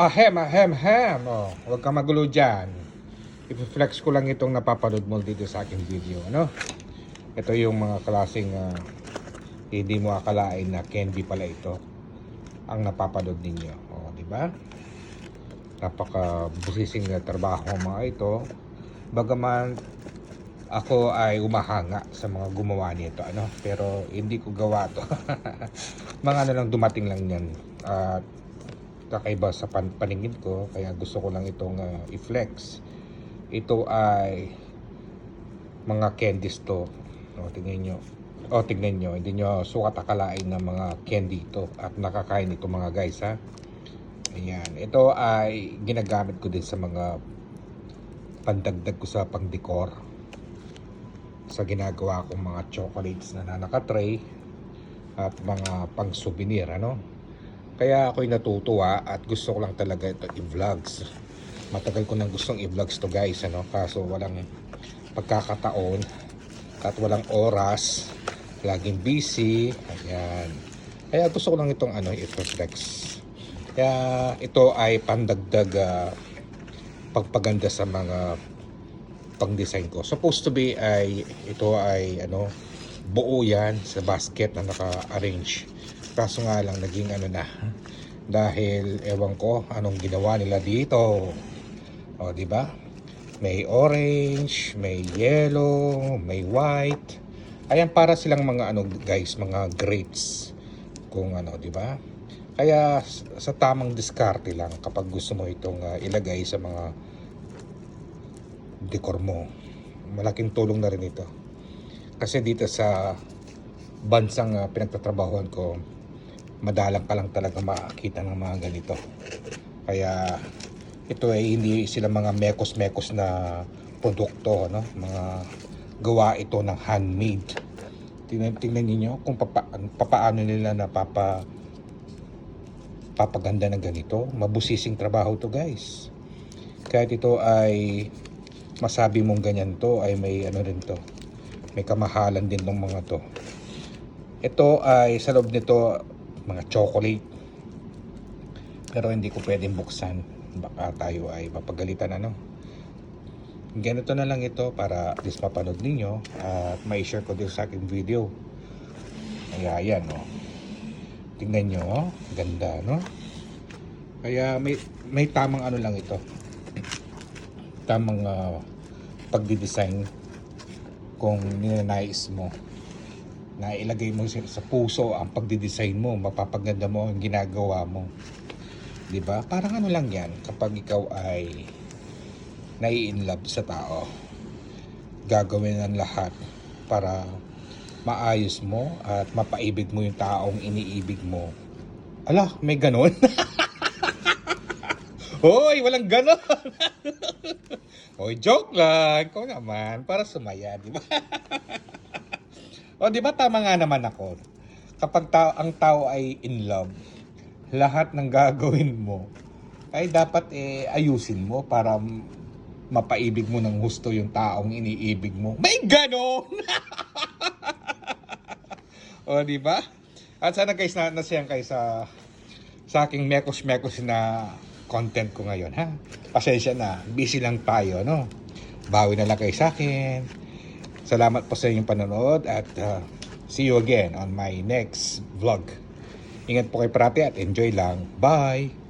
Ahem, ahem, hem. Oh, huwag ka magulo dyan. I-flex ko lang itong napapanood mo dito sa aking video. Ano? Ito yung mga klaseng hindi mo akalain na candy pala ito ang napapanood ninyo. Oh, di ba? Napaka-busising na trabaho ang mga ito. Bagaman ako ay umahanga sa mga gumawa nito, ano? Pero hindi ko gawa to. Mga ano lang, dumating lang yan. At kakaiba sa paningin ko, kaya gusto ko lang itong i-flex. Ito ay mga candies to. Tingnan nyo, hindi nyo sukat akalain na mga candy ito at nakakain ito mga guys, ha. Ayan, ito ay ginagamit ko din sa mga pandagdag ko sa pang-decor, sa ginagawa kong mga chocolates na naka-tray at mga pang-souvenir, ano. Kaya ako'y natutuwa at gusto ko lang talaga ito i-vlogs. Matagal ko nang gustong i-vlogs to guys, ano, kaso walang pagkakataon at walang oras, laging busy. Ayan, kaya gusto ko lang itong i-flex. Kaya ito ay pandagdag pagpaganda sa mga pang-design ko. Supposed to be ay ito ay buo yan sa basket na naka-arrange. Kaso nga lang naging na dahil ewan ko anong ginawa nila dito. O, di ba? May orange, may yellow, may white. Ayan, para silang mga guys, mga grapes. Kung di ba? Kaya sa tamang diskarte lang kapag gusto mo itong ilagay sa mga decor mo. Malaking tulong na rin ito. Kasi dito sa bansang pinagtatrabahuan ko, madalang ka lang talaga makakita ng mga ganito. Kaya ito ay hindi sila mga mekos-mekos na produkto, no? Mga gawa ito ng handmade. Tingnan niyo kung papaano nila papaganda ng ganito. Mabusising trabaho to guys. Kahit ito ay masabi mong ganyan to, ay may rin to. May kamahalan din ng mga to. Ito ay sa loob nito mga chocolate, pero hindi ko pwedeng buksan, baka tayo ay mapagalitan, ganito na lang ito para at least mapanood ninyo at mai-share ko din sa aking video. Kaya yan, tingnan nyo, ganda, no? Kaya may tamang lang ito, tamang pagdidesign kung ninanais mo na ilagay mo sa puso ang pagdidesign mo, mapapaganda mo ang ginagawa mo. 'Di ba? Parang lang 'yan kapag ikaw ay nai-inlove sa tao. Gagawin ang lahat para maayos mo at mapaibig mo yung taong iniibig mo. Ala, may ganon? Hoy, walang ganon. Hoy, joke lang. Ikaw naman, para sumaya, 'di ba? O, di ba tama nga naman ako? Kapag ang tao ay in love, lahat ng gagawin mo ay dapat ayusin mo para mapaibig mo ng gusto yung taong iniibig mo. May ganon! O, di ba? At sana guys, nasiyang kayo sa aking mekos-mekos na content ko ngayon, ha? Pasensya na, busy lang tayo, no? Bawi na lang kayo sa akin. Salamat po sa inyong panonood at see you again on my next vlog. Ingat po kayo parati at enjoy lang. Bye!